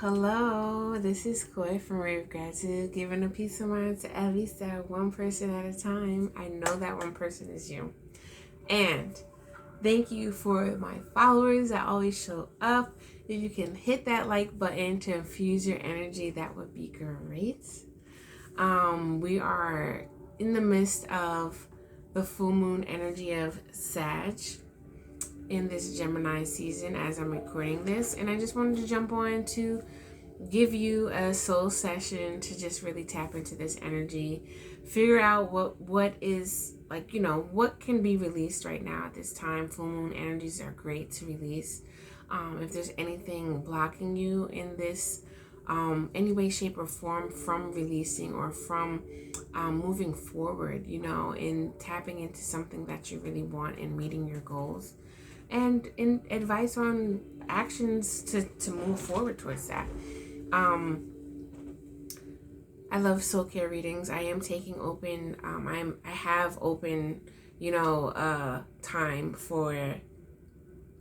Hello. This is Koi from Rave Gratitude, giving a peace of mind to every step, one person at a time. I know that one person is you. And thank you for my followers that always show up. If you can hit that like button to infuse your energy, that would be great. We are in the midst of the full moon energy of Sag in this Gemini season as I'm recording this, and I just wanted to jump on to give you a soul session to just really tap into this energy, figure out what is, like, what can be released right now at this time. Full moon energies are great to release. If there's anything blocking you in this any way, shape, or form from releasing or from moving forward, in tapping into something that you really want and meeting your goals, and in advice on actions to move forward towards that. I love soul care readings. I am taking open. I have open, time for.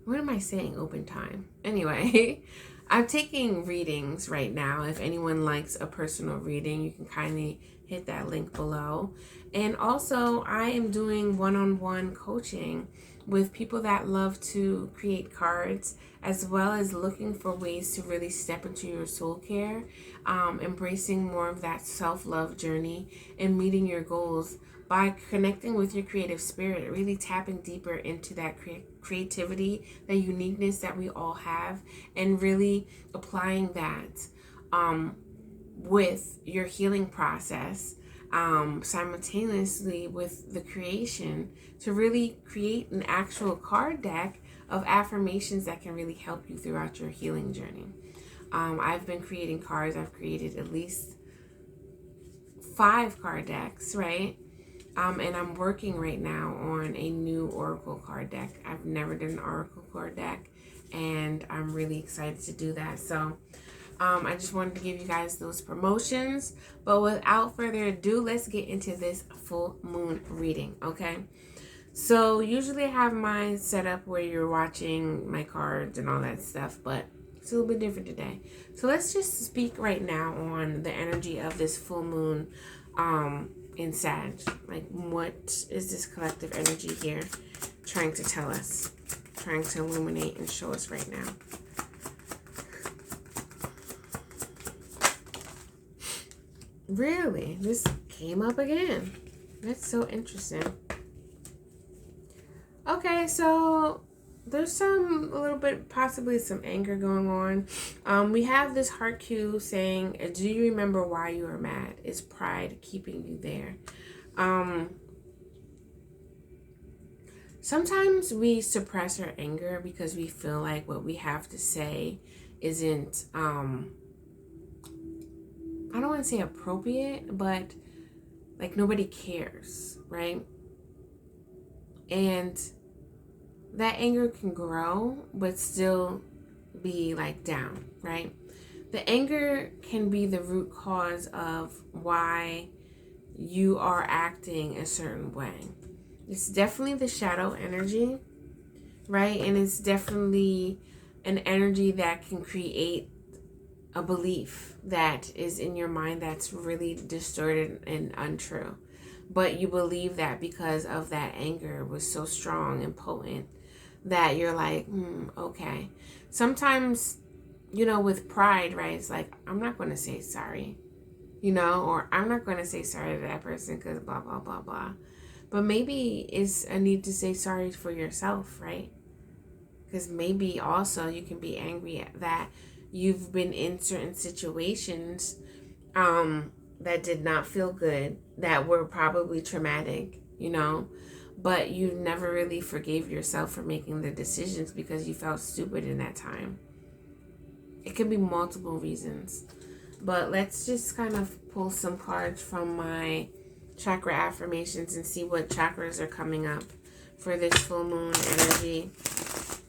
What am I saying? Open time. Anyway, I'm taking readings right now. If anyone likes a personal reading, you can kindly hit that link below. And also, I am doing one-on-one coaching with people that love to create cards, as well as looking for ways to really step into your soul care, embracing more of that self-love journey and meeting your goals by connecting with your creative spirit, really tapping deeper into that creativity, the uniqueness that we all have, and really applying that with your healing process, simultaneously with the creation, to really create an actual card deck of affirmations that can really help you throughout your healing journey. I've been creating cards. I've created at least 5 card decks, right? And I'm working right now on a new Oracle card deck. I've never done an Oracle card deck, and I'm really excited to do that. So I just wanted to give you guys those promotions. But without further ado, let's get into this full moon reading, okay? So usually I have mine set up where you're watching my cards and all that stuff, but it's a little bit different today. So let's just speak right now on the energy of this full moon in Sag. Like, what is this collective energy here trying to tell us, trying to illuminate and show us right now? Really? This came up again. That's so interesting. Okay, so there's a little bit, possibly some anger going on. We have this heart cue saying, do you remember why you are mad? Is pride keeping you there? Sometimes we suppress our anger because we feel like what we have to say isn't, I don't want to say appropriate, but like nobody cares, right? And that anger can grow, but still be like down, right? The anger can be the root cause of why you are acting a certain way. It's definitely the shadow energy, right? And it's definitely an energy that can create a belief that is in your mind that's really distorted and untrue. But you believe that because of that anger was so strong and potent that you're like, okay. Sometimes, with pride, right, it's like, I'm not going to say sorry, or I'm not going to say sorry to that person because blah, blah, blah, blah. But maybe it's a need to say sorry for yourself, right? Because maybe also you can be angry at that you've been in certain situations that did not feel good, that were probably traumatic, but you never really forgave yourself for making the decisions because you felt stupid in that time. It could be multiple reasons. But let's just kind of pull some cards from my chakra affirmations and see what chakras are coming up for this full moon energy.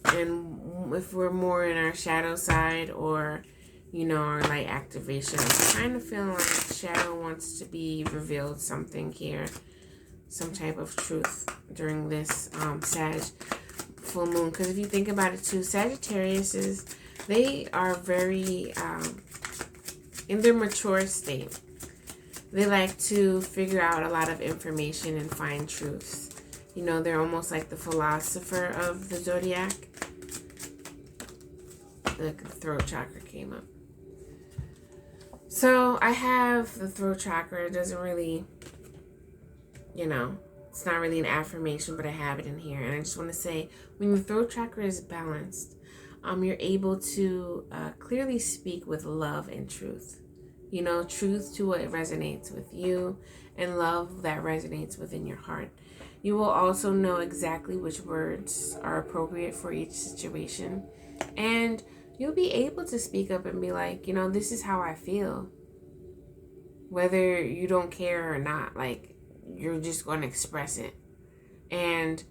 And if we're more in our shadow side or, our light activation. I'm kind of feeling like shadow wants to be revealed something here. Some type of truth during this Sag full moon. Because if you think about it too, Sagittarius is they are very, in their mature state, they like to figure out a lot of information and find truths. You know, they're almost like the philosopher of the zodiac. The throat chakra came up. So I have the throat chakra. It doesn't really, it's not really an affirmation, but I have it in here. And I just want to say, when your throat chakra is balanced, you're able to clearly speak with love and truth. Truth to what resonates with you, and love that resonates within your heart. You will also know exactly which words are appropriate for each situation. And you'll be able to speak up and be like, this is how I feel. Whether you don't care or not, like, you're just going to express it. And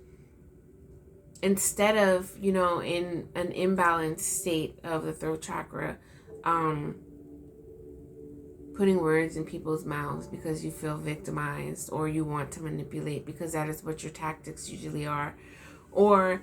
instead of, in an imbalanced state of the throat chakra, putting words in people's mouths because you feel victimized or you want to manipulate, because that is what your tactics usually are. Or,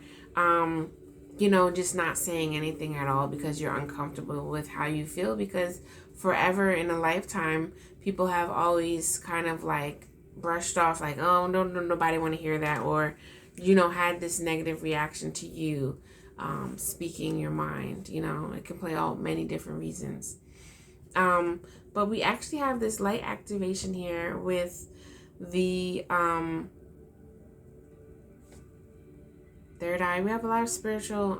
just not saying anything at all because you're uncomfortable with how you feel, because forever in a lifetime, people have always kind of like brushed off like, oh, no, nobody want to hear that. Or, had this negative reaction to you speaking your mind. It can play out many different reasons. But we actually have this light activation here with the third eye. We have a lot of spiritual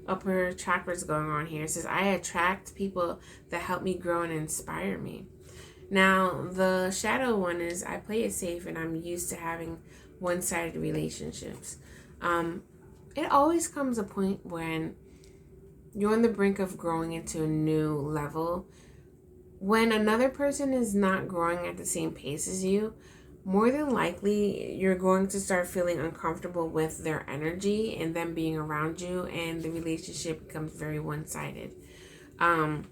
upper chakras going on here. It says, I attract people that help me grow and inspire me. Now, the shadow one is, I play it safe and I'm used to having one-sided relationships. It always comes a point when you're on the brink of growing into a new level. When another person is not growing at the same pace as you, more than likely you're going to start feeling uncomfortable with their energy and them being around you, and the relationship becomes very one-sided. And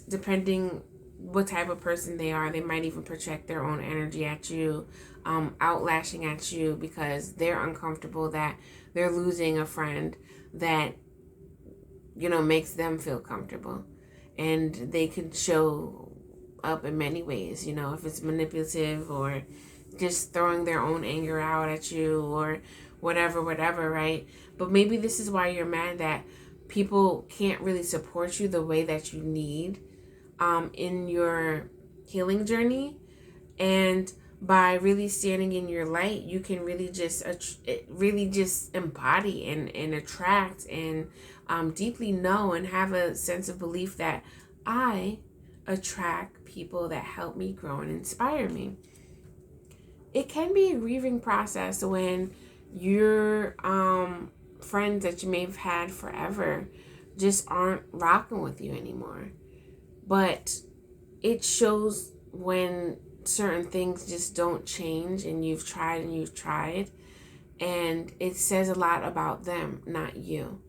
depending what type of person they are, they might even project their own energy at you, outlashing at you because they're uncomfortable that they're losing a friend that, makes them feel comfortable. And they could show up in many ways, if it's manipulative or just throwing their own anger out at you or whatever, right? But maybe this is why you're mad that people can't really support you the way that you need in your healing journey. And by really standing in your light, you can really just embody and attract and deeply know and have a sense of belief that I attract people that help me grow and inspire me. It can be a grieving process when your friends that you may have had forever just aren't rocking with you anymore. But it shows when certain things just don't change and you've tried, and it says a lot about them, not you.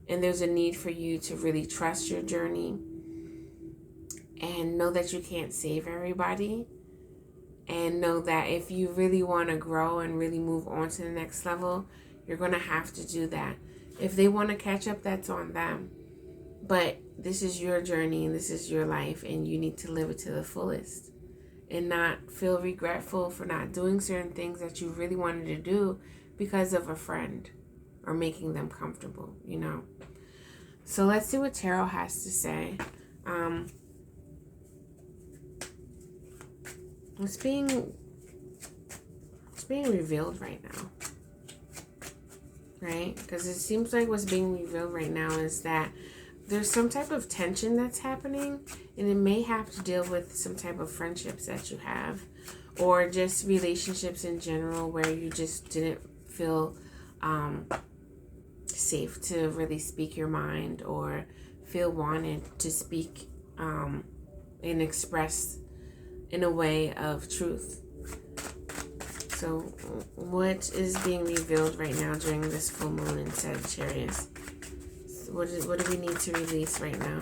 And there's a need for you to really trust your journey and know that you can't save everybody, and know that if you really want to grow and really move on to the next level, you're going to have to do that. If they want to catch up, that's on them. But this is your journey and this is your life, and you need to live it to the fullest and not feel regretful for not doing certain things that you really wanted to do because of a friend or making them comfortable, So let's see what tarot has to say. It's being revealed right now, right? Because it seems like what's being revealed right now is that there's some type of tension that's happening, and it may have to deal with some type of friendships that you have, or just relationships in general where you just didn't feel safe to really speak your mind or feel wanted to speak and express in a way of truth. So what is being revealed right now during this full moon in Sagittarius? What do we need to release right now?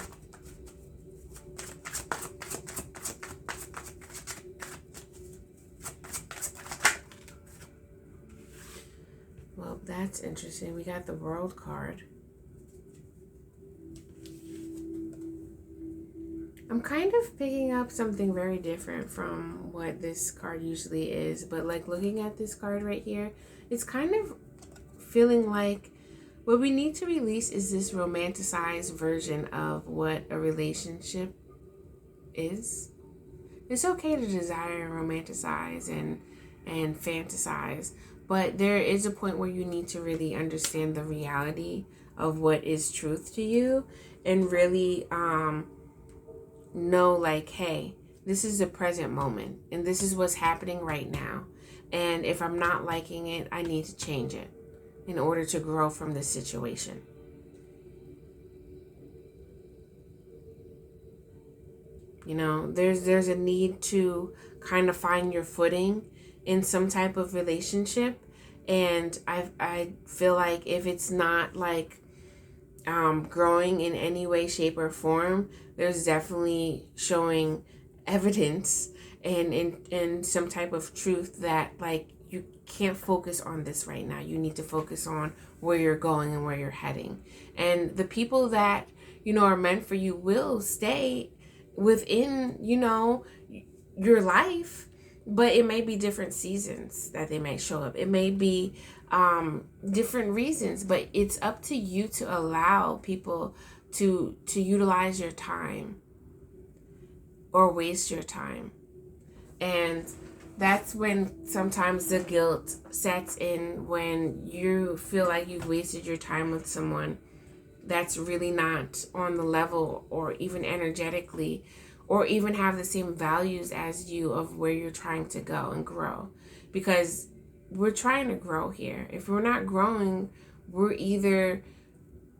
Well, that's interesting. We got the World card. I'm kind of picking up something very different from what this card usually is. But like looking at this card right here, it's kind of feeling like what we need to release is this romanticized version of what a relationship is. It's okay to desire and romanticize and fantasize, but there is a point where you need to really understand the reality of what is truth to you and really know like, hey, this is the present moment and this is what's happening right now. And if I'm not liking it, I need to change it in order to grow from this situation. You know, there's a need to kind of find your footing in some type of relationship. And I feel like if it's not like growing in any way, shape, or form, there's definitely showing evidence and some type of truth that like you can't focus on this right now. You need to focus on where you're going and where you're heading. And the people that, you know, are meant for you will stay within, you know, your life, but it may be different seasons that they may show up. It may be different reasons, but it's up to you to allow people to utilize your time or waste your time. And that's when sometimes the guilt sets in, when you feel like you've wasted your time with someone that's really not on the level or even energetically or even have the same values as you of where you're trying to go and grow. Because we're trying to grow here. If we're not growing, we're either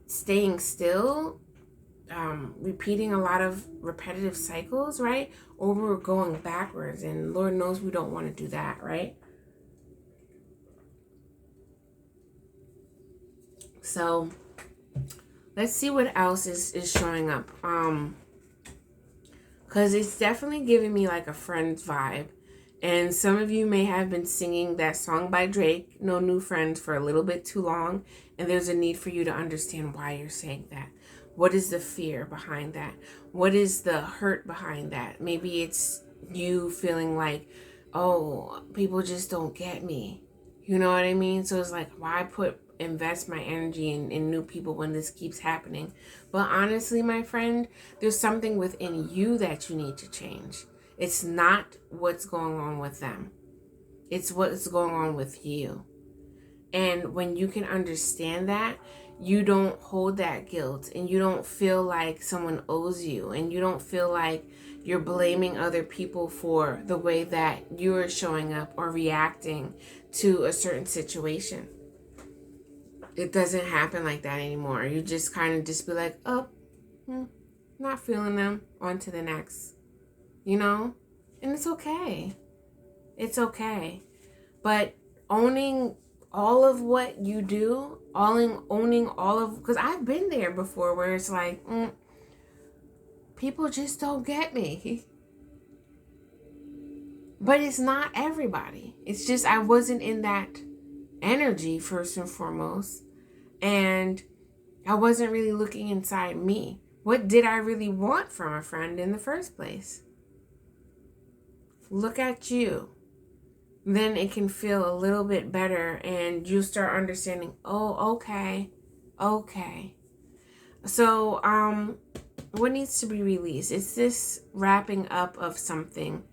staying still, repeating a lot of repetitive cycles, right? Or we're going backwards, and Lord knows we don't want to do that, right? So let's see what else is showing up. Because it's definitely giving me like a friend's vibe. And some of you may have been singing that song by Drake, No New Friends, for a little bit too long. And there's a need for you to understand why you're saying that. What is the fear behind that? What is the hurt behind that? Maybe it's you feeling like, oh, people just don't get me. You know what I mean? So it's like, why invest my energy in new people when this keeps happening? But honestly, my friend, there's something within you that you need to change. It's not what's going on with them. It's what's going on with you. And when you can understand that, you don't hold that guilt and you don't feel like someone owes you and you don't feel like you're blaming other people for the way that you're showing up or reacting to a certain situation. It doesn't happen like that anymore. You just kind of just be like, oh, not feeling them, on to the next, you know? And it's okay. It's okay. But owning all of what you do, owning all of, because I've been there before where it's like, people just don't get me. But it's not everybody. It's just I wasn't in that energy first and foremost. And I wasn't really looking inside me. What did I really want from a friend in the first place? Look at you. Then it can feel a little bit better and you start understanding, oh, okay. So, what needs to be released? It's this wrapping up of something,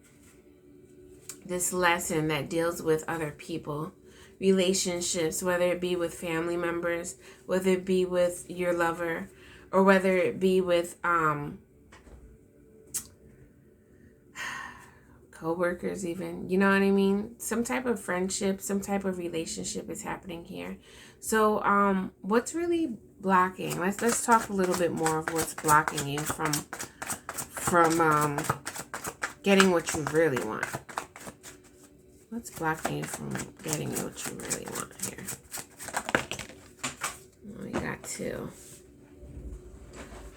this lesson that deals with other people, relationships, whether it be with family members, whether it be with your lover, or whether it be with co-workers even, you know what I mean? Some type of friendship, some type of relationship is happening here. So what's really blocking? Let's talk a little bit more of what's blocking you from getting what you really want. What's blocking you from getting what you really want here? Oh, you got two.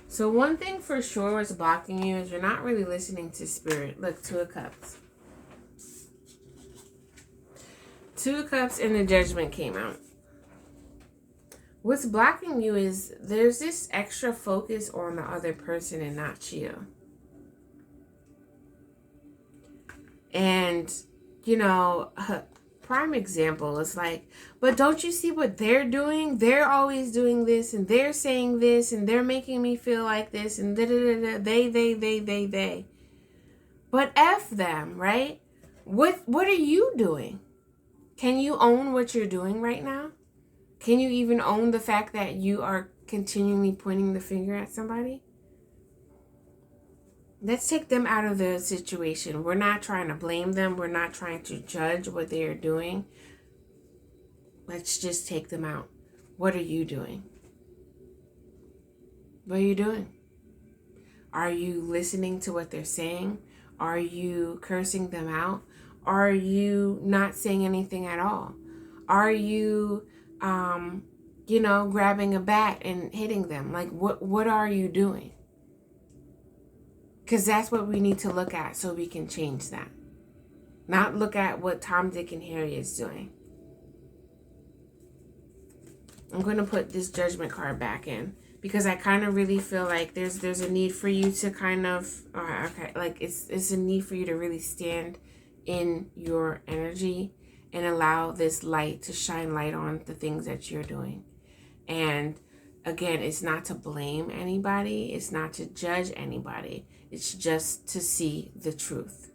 So one thing for sure is blocking you is you're not really listening to spirit. Look, Two of Cups. Two of Cups and the Judgment came out. What's blocking you is there's this extra focus on the other person and not you. And, you know, prime example is like, but don't you see what they're doing? They're always doing this, and they're saying this, and they're making me feel like this, and da-da-da-da, they. But F them, right? What are you doing? Can you own what you're doing right now? Can you even own the fact that you are continually pointing the finger at somebody? Let's take them out of the situation. We're not trying to blame them. We're not trying to judge what they are doing. Let's just take them out. What are you doing? What are you doing? Are you listening to what they're saying? Are you cursing them out? Are you not saying anything at all? Are you, grabbing a bat and hitting them? Like, what are you doing? Because that's what we need to look at so we can change that. Not look at what Tom, Dick, and Harry is doing. I'm going to put this judgment card back in because I kind of really feel like there's a need for you to kind of, it's a need for you to really stand in your energy and allow this light to shine light on the things that you're doing. And again, it's not to blame anybody. It's not to judge anybody. It's just to see the truth.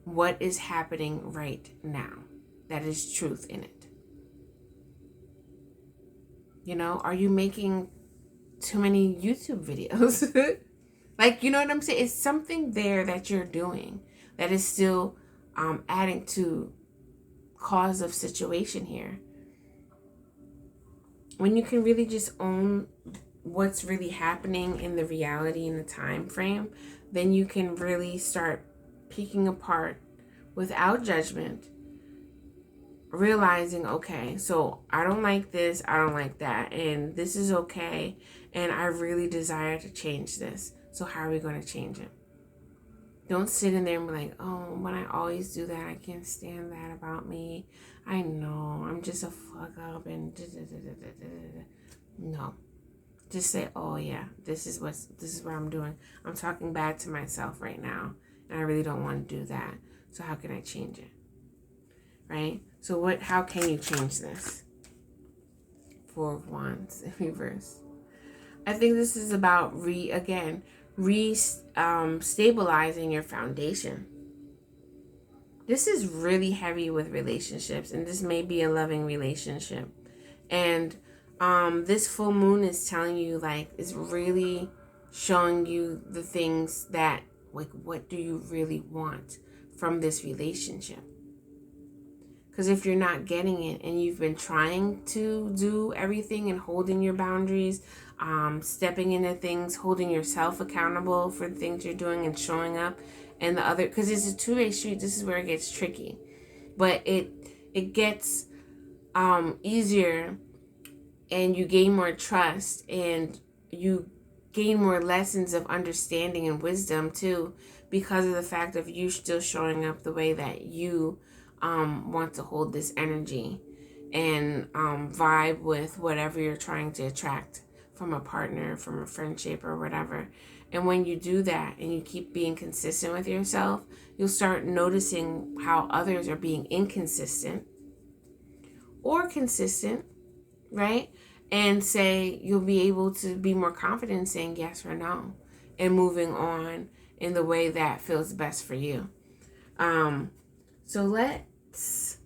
What is happening right now? That is truth in it. You know, are you making too many YouTube videos? Like, you know what I'm saying? It's something there that you're doing that is still adding to cause of situation here. When you can really just own what's really happening in the reality in the time frame, then you can really start picking apart without judgment, realizing, okay, so I don't like this, I don't like that, and this is okay, and I really desire to change this. So how are we going to change it? Don't sit in there and be like, oh, when I always do that, I can't stand that about me. I know, I'm just a fuck up and no. Just say, oh yeah, this is what I'm doing. I'm talking bad to myself right now, and I really don't want to do that. So how can I change it? Right? So how can you change this? Four of Wands in reverse. I think this is about stabilizing your foundation. This is really heavy with relationships, and this may be a loving relationship. And this full moon is telling you, like, it's really showing you the things that, like, what do you really want from this relationship? Because if you're not getting it and you've been trying to do everything and holding your boundaries, stepping into things, holding yourself accountable for the things you're doing and showing up, and the other, because it's a two-way street, this is where it gets tricky. But it gets easier, and you gain more trust, and you gain more lessons of understanding and wisdom too, because of the fact of you still showing up the way that you want to hold this energy and vibe with whatever you're trying to attract from a partner, from a friendship or whatever. And when you do that and you keep being consistent with yourself, you'll start noticing how others are being inconsistent or consistent, right? And you'll be able to be more confident in saying yes or no and moving on in the way that feels best for you. So let us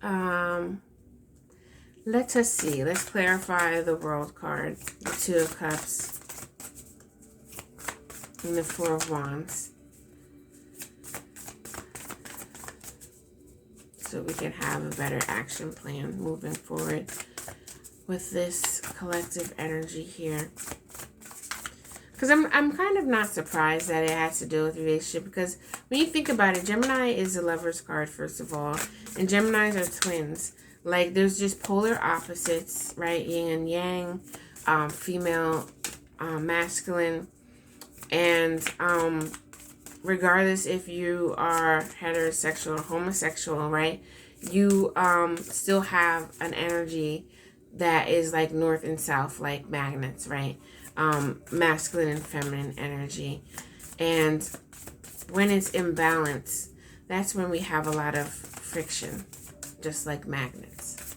see. Let's clarify the World card, the Two of Cups, and the Four of Wands. So we can have a better action plan moving forward with this collective energy here. Because I'm kind of not surprised that it has to do with relationship, because when you think about it, Gemini is a lover's card, first of all, and Geminis are twins. Like, there's just polar opposites, right? Yin and yang, female, masculine, and regardless if you are heterosexual or homosexual, right? You still have an energy that is like north and south, like magnets, right? Masculine and feminine energy. And when it's imbalanced, that's when we have a lot of friction, just like magnets.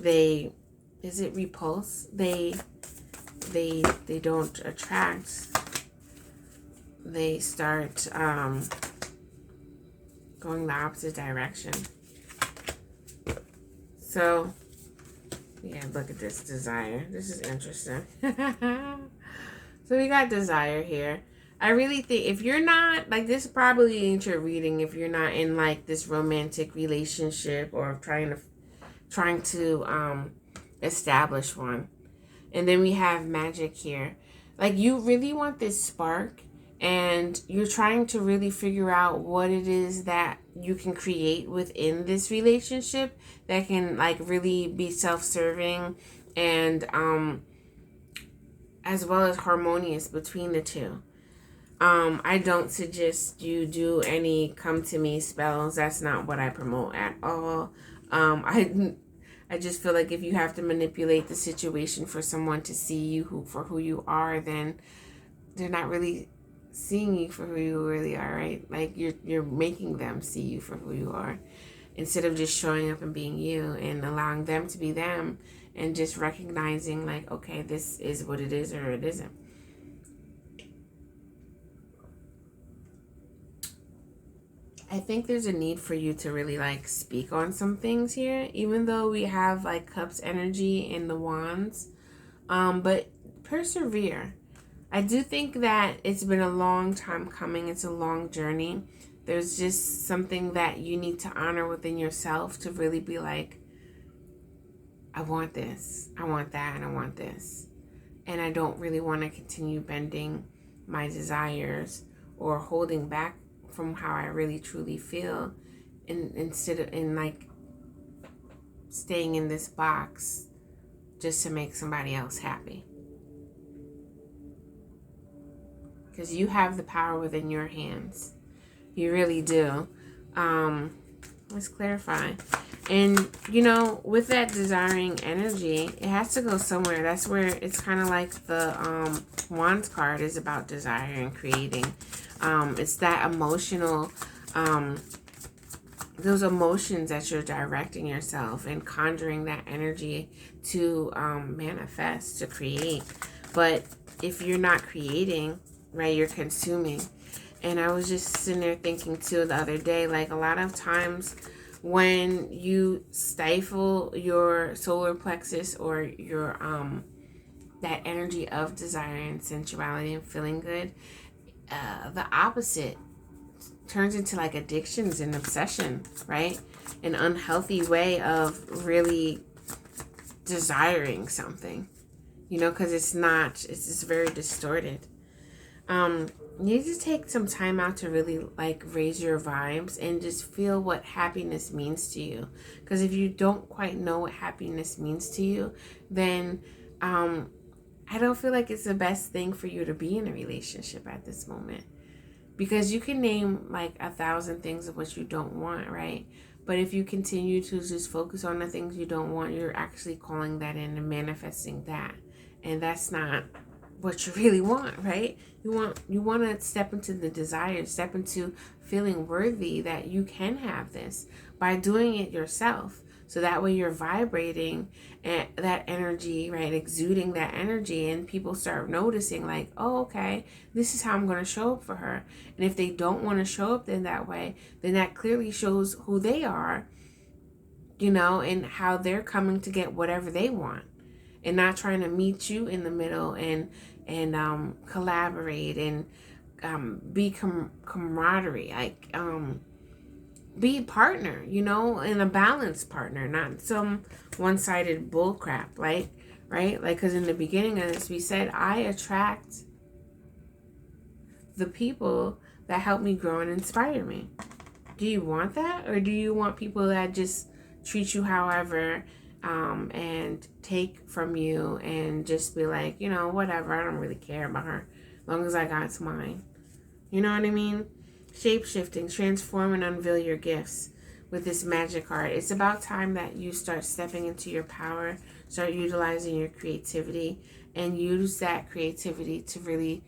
Is it repulse? They don't attract. They start going the opposite direction. So, yeah, look at this desire. This is interesting. So we got desire here. I really think if you're not, like, this probably ain't your reading if you're not in, like, this romantic relationship or trying to establish one. And then we have magic here. Like, you really want this spark, and you're trying to really figure out what it is that you can create within this relationship that can, like, really be self-serving and as well as harmonious between the two. I don't suggest you do any come to me spells. That's not what I promote at all. I just feel like if you have to manipulate the situation for someone to see you for who you are, then they're not really seeing you for who you really are, right? Like, you're making them see you for who you are, instead of just showing up and being you and allowing them to be them and just recognizing, like, okay, this is what it is or it isn't. I think there's a need for you to really, like, speak on some things here, even though we have, like, cups energy in the wands. But persevere. I do think that it's been a long time coming. It's a long journey. There's just something that you need to honor within yourself to really be like, I want this, I want that, and I want this. And I don't really want to continue bending my desires or holding back from how I really truly feel, instead of like staying in this box just to make somebody else happy. Because you have the power within your hands. You really do. Let's clarify. And, you know, with that desiring energy, it has to go somewhere. That's where it's kind of like the Wands card is about desire and creating. It's that emotional, those emotions that you're directing yourself and conjuring that energy to manifest, to create. But if you're not creating, right, you're consuming. And I was just sitting there thinking too the other day, like, a lot of times when you stifle your solar plexus or your that energy of desire and sensuality and feeling good, the opposite turns into, like, addictions and obsession, right? An unhealthy way of really desiring something, you know, because it's just very distorted. You need to take some time out to really, like, raise your vibes and just feel what happiness means to you. Because if you don't quite know what happiness means to you, then I don't feel like it's the best thing for you to be in a relationship at this moment. Because you can name, like, 1,000 things of what you don't want, right? But if you continue to just focus on the things you don't want, you're actually calling that in and manifesting that. And that's not what you really want, right? You want to step into the desire, step into feeling worthy that you can have this by doing it yourself. So that way you're vibrating that energy, right? Exuding that energy, and people start noticing, like, oh, okay, this is how I'm going to show up for her. And if they don't want to show up in that way, then that clearly shows who they are, you know, and how they're coming to get whatever they want, and not trying to meet you in the middle and collaborate and be camaraderie, like be a partner, you know, and a balanced partner, not some one-sided bull crap, right? Like, because in the beginning of this, we said, I attract the people that help me grow and inspire me. Do you want that? Or do you want people that just treat you however, and take from you and just be like, you know, whatever, I don't really care about her as long as I got mine? You know what I mean? Shape-shifting, transform and unveil your gifts with this magic card. It's about time that you start stepping into your power, start utilizing your creativity, and use that creativity to really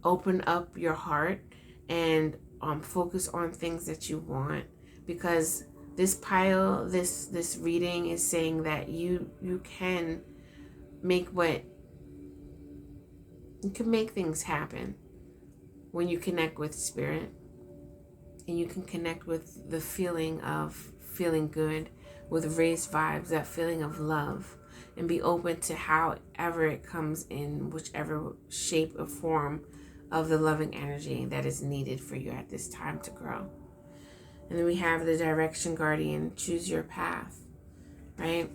open up your heart and focus on things that you want, because this pile, this reading is saying that you can make things happen when you connect with spirit, and you can connect with the feeling of feeling good, with raised vibes, that feeling of love, and be open to however it comes in, whichever shape or form of the loving energy that is needed for you at this time to grow. And then we have the direction guardian, choose your path, right?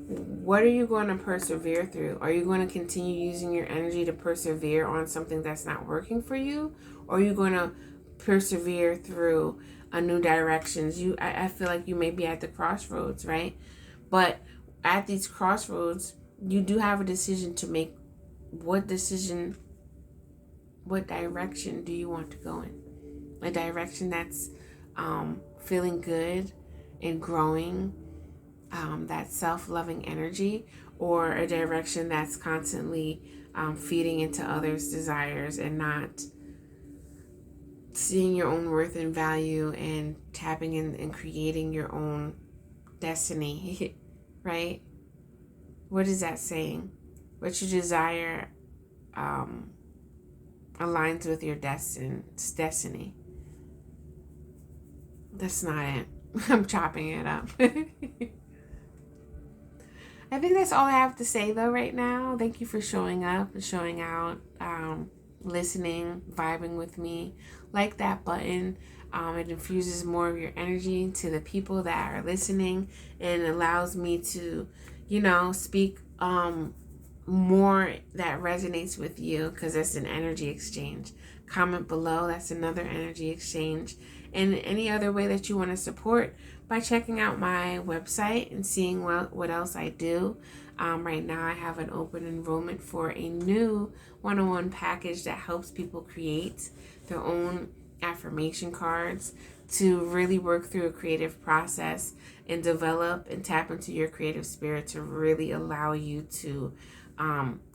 What are you going to persevere through? Are you going to continue using your energy to persevere on something that's not working for you? Or are you going to persevere through a new directions? I feel like you may be at the crossroads, right? But at these crossroads, you do have a decision to make. What direction do you want to go in? A direction that's feeling good and growing, that self-loving energy, or a direction that's constantly feeding into others' desires and not seeing your own worth and value and tapping in and creating your own destiny, right? What is that saying? What you desire aligns with your destiny. That's not it. I'm chopping it up. I think that's all I have to say though right now. Thank you for showing up and showing out, listening, vibing with me. Like that button. It infuses more of your energy to the people that are listening, and allows me to, speak more that resonates with you, because it's an energy exchange. Comment below, that's another energy exchange. And any other way that you want to support, by checking out my website and seeing what else I do. Right now I have an open enrollment for a new one-on-one package that helps people create their own affirmation cards, to really work through a creative process and develop and tap into your creative spirit, to really allow you to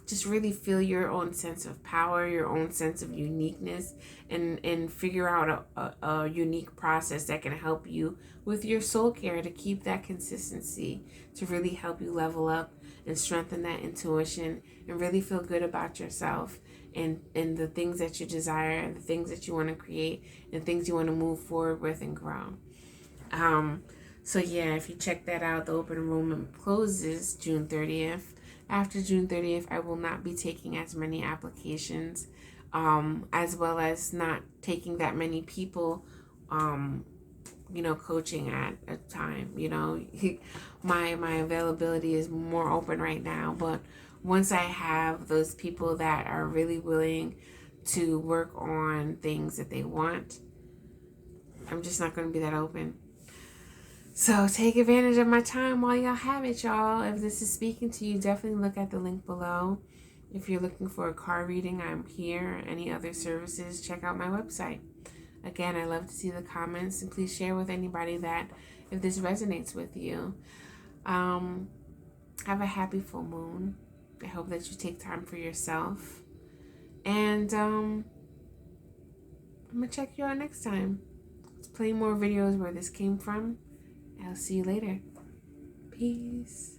just really feel your own sense of power, your own sense of uniqueness, and figure out a unique process that can help you with your soul care, to keep that consistency, to really help you level up and strengthen that intuition, and really feel good about yourself and the things that you desire, and the things that you want to create, and things you want to move forward with and grow. So yeah, if you check that out, the open enrollment closes June 30th. After June 30th, I will not be taking as many applications, as well as not taking that many people, coaching at a time. My availability is more open right now, but once I have those people that are really willing to work on things that they want, I'm just not going to be that open. So take advantage of my time while y'all have it, y'all. If this is speaking to you, definitely look at the link below. If you're looking for a card reading, I'm here. Any other services, check out my website. Again, I love to see the comments, and please share with anybody that, if this resonates with you. Have a happy full moon. I hope that you take time for yourself. And I'm going to check you out next time. Let's play more videos where this came from. I'll see you later. Peace.